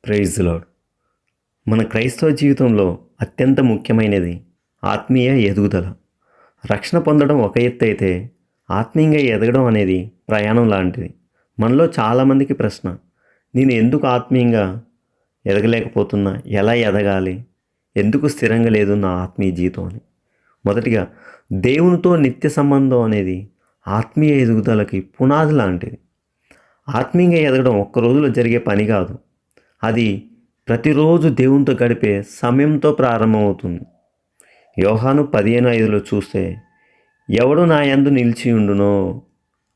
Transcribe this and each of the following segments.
Praise the lord. మన క్రైస్తవ జీవితంలో అత్యంత ముఖ్యమైనది ఆత్మీయ ఎదుగుదల. రక్షణ పొందడం ఒక ఎత్తు అయితే, ఆత్మీయంగా ఎదగడం అనేది ప్రయాణం లాంటిది. మనలో చాలామందికి ప్రశ్న, నేను ఎందుకు ఆత్మీయంగా ఎదగలేకపోతున్నా? ఎలా ఎదగాలి? ఎందుకు స్థిరంగా లేదు నా ఆత్మీయ జీవితం అని. మొదటిగా, దేవునితో నిత్య సంబంధం అనేది ఆత్మీయ ఎదుగుదలకి పునాది లాంటిది. ఆత్మీయంగా ఎదగడం ఒక్క రోజులో జరిగే పని కాదు. అది ప్రతిరోజు దేవునితో గడిపే సమయంతో ప్రారంభమవుతుంది. యోహాను 15:5లో చూస్తే, ఎవడు నా యందు నిలిచి ఉండునో.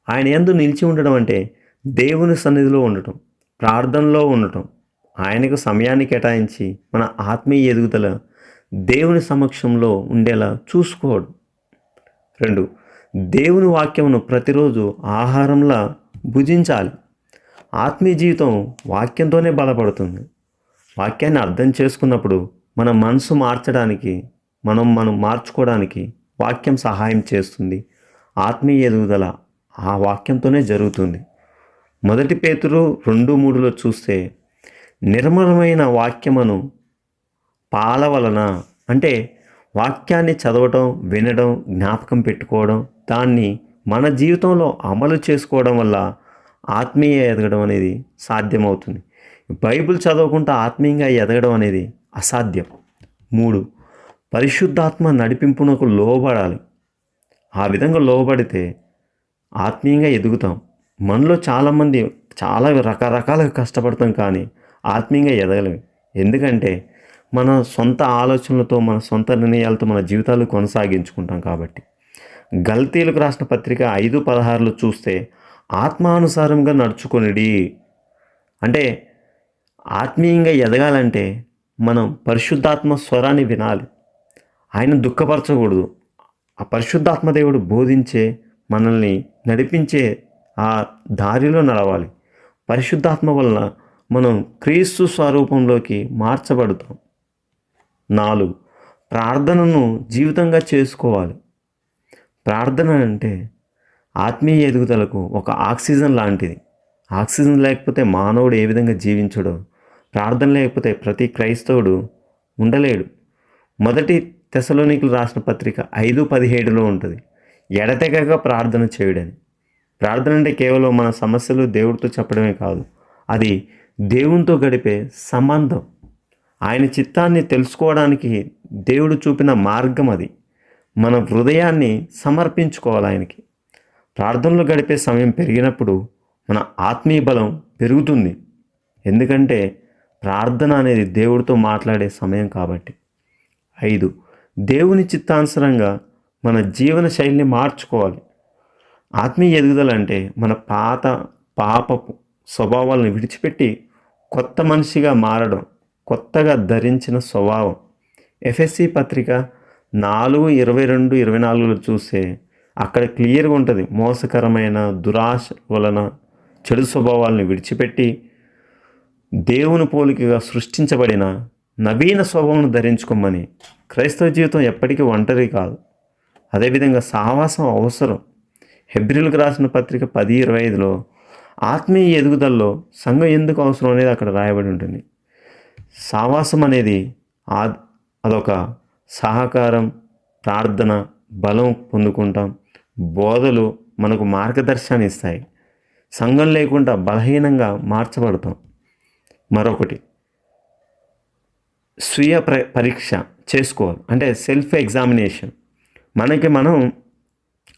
ఆయన యందు నిలిచి ఉండడం అంటే దేవుని సన్నిధిలో ఉండటం, ప్రార్థనలో ఉండటం, ఆయనకు సమయాన్ని కేటాయించి మన ఆత్మీయ ఎదుగుదల దేవుని సమక్షంలో ఉండేలా చూసుకోవడం. 2, దేవుని వాక్యమును ప్రతిరోజు ఆహారంలా భుజించాలి. ఆత్మీయ జీవితం వాక్యంతోనే బలపడుతుంది. వాక్యాన్ని అర్థం చేసుకున్నప్పుడు మన మనసు మార్చడానికి, మనం మార్చుకోవడానికి వాక్యం సహాయం చేస్తుంది. ఆత్మీయ ఎదుగుదల ఆ వాక్యంతోనే జరుగుతుంది. 1 పేతురు 2:3లో చూస్తే, నిర్మలమైన వాక్యమును పాల వలన, అంటే వాక్యాన్ని చదవటం, వినడం, జ్ఞాపకం పెట్టుకోవడం, దాన్ని మన జీవితంలో అమలు చేసుకోవడం వల్ల ఆత్మీయ ఎదగడం అనేది సాధ్యమవుతుంది. బైబిల్ చదవకుండా ఆత్మీయంగా ఎదగడం అనేది అసాధ్యం. 3, పరిశుద్ధాత్మ నడిపింపునకు లోబడాలి. ఆ విధంగా లోబడితే ఆత్మీయంగా ఎదుగుతాం. మనలో చాలామంది చాలా రకరకాలుగా కష్టపడతాం, కానీ ఆత్మీయంగా ఎదగలేము. ఎందుకంటే మన సొంత ఆలోచనలతో, మన సొంత నిర్ణయాలతో మన జీవితాలు కొనసాగించుకుంటాం కాబట్టి. గల్తీయులకు రాసిన పత్రిక 5:16లో చూస్తే, ఆత్మానుసారంగా నడుచుకొనిడి. అంటే ఆత్మీయంగా ఎదగాలంటే మనం పరిశుద్ధాత్మ స్వరాన్ని వినాలి. ఆయన దుఃఖపరచకూడదు. ఆ పరిశుద్ధాత్మ దేవుడు బోధించే, మనల్ని నడిపించే ఆ దారిలో నడవాలి. పరిశుద్ధాత్మ వలన మనం క్రీస్తు స్వరూపంలోకి మార్చబడతాం. 4, ప్రార్థనను జీవితంగా చేసుకోవాలి. ప్రార్థన అంటే ఆత్మీయ ఎదుగుదలకు ఒక ఆక్సిజన్ లాంటిది. ఆక్సిజన్ లేకపోతే మానవుడు ఏ విధంగా జీవించడో, ప్రార్థన లేకపోతే ప్రతి క్రైస్తవుడు ఉండలేడు. 1 తెస్సలోనికీయులకు రాసిన పత్రిక 5:17లో ఉంటుంది, ఎడతెగక ప్రార్థన చేయుడని. ప్రార్థన అంటే కేవలం మన సమస్యలు దేవుడితో చెప్పడమే కాదు, అది దేవునితో గడిపే సంబంధం. ఆయన చిత్తాన్ని తెలుసుకోవడానికి దేవుడు చూపిన మార్గం అది. మన హృదయాన్ని సమర్పించుకోవాలి ఆయనకి. ప్రార్థనలో గడిపే సమయం పెరిగినప్పుడు మన ఆత్మీయ బలం పెరుగుతుంది. ఎందుకంటే ప్రార్థన అనేది దేవుడితో మాట్లాడే సమయం కాబట్టి. 5, దేవుని చిత్తానుసారంగా మన జీవన శైలిని మార్చుకోవాలి. ఆత్మీయ ఎదుగుదల అంటే మన పాపపు స్వభావాలను విడిచిపెట్టి కొత్త మనిషిగా మారడం, కొత్తగా ధరించిన స్వభావం. ఎఫెసీ పత్రిక 4:22-24లో చూస్తే, అక్కడ క్లియర్గా ఉంటుంది, మోసకరమైన దురాశ వలన చెడు స్వభావాలను విడిచిపెట్టి దేవుని పోలికగా సృష్టించబడిన నవీన స్వభావం ధరించుకోమని. క్రైస్తవ జీవితం ఎప్పటికీ ఒంటరి కాదు. అదేవిధంగా సహవాసం అవసరం. హెబ్రీయులకు రాసిన పత్రిక 10:25లో ఆత్మీయ ఎదుగుదలలో సంఘం ఎందుకు అవసరం అనేది అక్కడ రాయబడి ఉంటుంది. సహవాసం అనేది అదొక సహకారం, ప్రార్థన, బలం పొందుకుంటాం. బోధలు మనకు మార్గదర్శనాన్ని ఇస్తాయి. సంఘం లేకుండా బలహీనంగా మార్చబడతాం. మరొకటి, స్వీయ పరీక్ష చేసుకోవాలి. అంటే సెల్ఫ్ ఎగ్జామినేషన్. మనకి మనం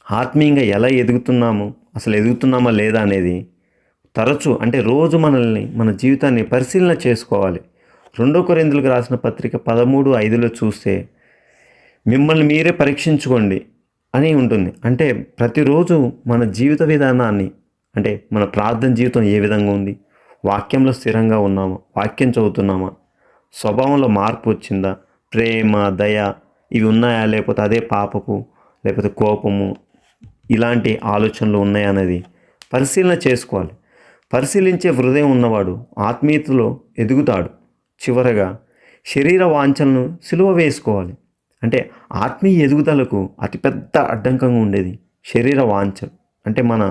ఆత్మీయంగా ఎలా ఎదుగుతున్నాము, అసలు ఎదుగుతున్నామా లేదా అనేది తరచూ, అంటే రోజు మన జీవితాన్ని పరిశీలన చేసుకోవాలి. 2 కొరింథీయులకు రాసిన పత్రిక 13:5లో చూస్తే, మిమ్మల్ని మీరే పరీక్షించుకోండి అని ఉంటుంది. అంటే ప్రతిరోజు మన జీవిత విధానాన్ని, అంటే మన ప్రార్థన జీవితం ఏ విధంగా ఉంది, వాక్యంలో స్థిరంగా ఉన్నామా, వాక్యం చదువుతున్నామా, స్వభావంలో మార్పు వచ్చిందా, ప్రేమ, దయ ఇవి ఉన్నాయా, లేకపోతే అదే పాపపు, లేకపోతే కోపము, ఇలాంటి ఆలోచనలు ఉన్నాయా అనేది పరిశీలన చేసుకోవాలి. పరిశీలించే హృదయం ఉన్నవాడు ఆత్మీయతలో ఎదుగుతాడు. చివరగా, శరీర వాంఛలను సిలువ వేసుకోవాలి. అంటే ఆత్మీయ ఎదుగుదలకు అతిపెద్ద అడ్డంకంగా ఉండేది శరీర వాంఛలు, అంటే మన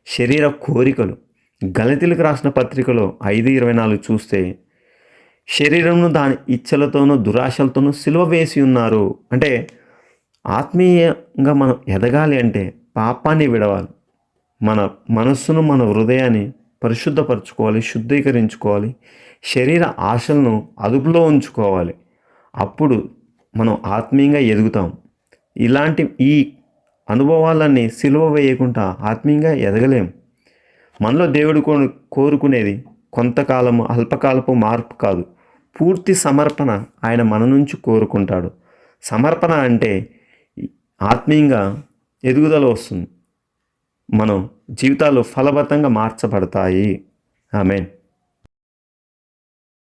శరీర కోరికలు. గలతీయులకు రాసిన పత్రికలో 5:24 చూస్తే, శరీరంను దాని ఇచ్చలతోనూ దురాశలతోనూ సిలువ వేసి ఉన్నారు. అంటే ఆత్మీయంగా మనం ఎదగాలి అంటే పాపాన్ని విడవాలి. మన మనస్సును, మన హృదయాన్ని పరిశుద్ధపరచుకోవాలి, శుద్ధీకరించుకోవాలి. శరీర ఆశలను అదుపులో ఉంచుకోవాలి. అప్పుడు మనం ఆత్మీయంగా ఎదుగుతాం. ఇలాంటి ఈ అనుభవాలన్నీ సిలువ వేయకుండా ఆత్మీయంగా ఎదగలేం. మనలో దేవుడు కోరుకునేది కొంతకాలము అల్పకాలపు మార్పు కాదు, పూర్తి సమర్పణ ఆయన మన నుంచి కోరుకుంటాడు. సమర్పణ అంటే ఆత్మీయంగా ఎదుగుదల వస్తుంది. మనం జీవితాలు ఫలవత్తంగా మార్చబడతాయి. ఆమేన్.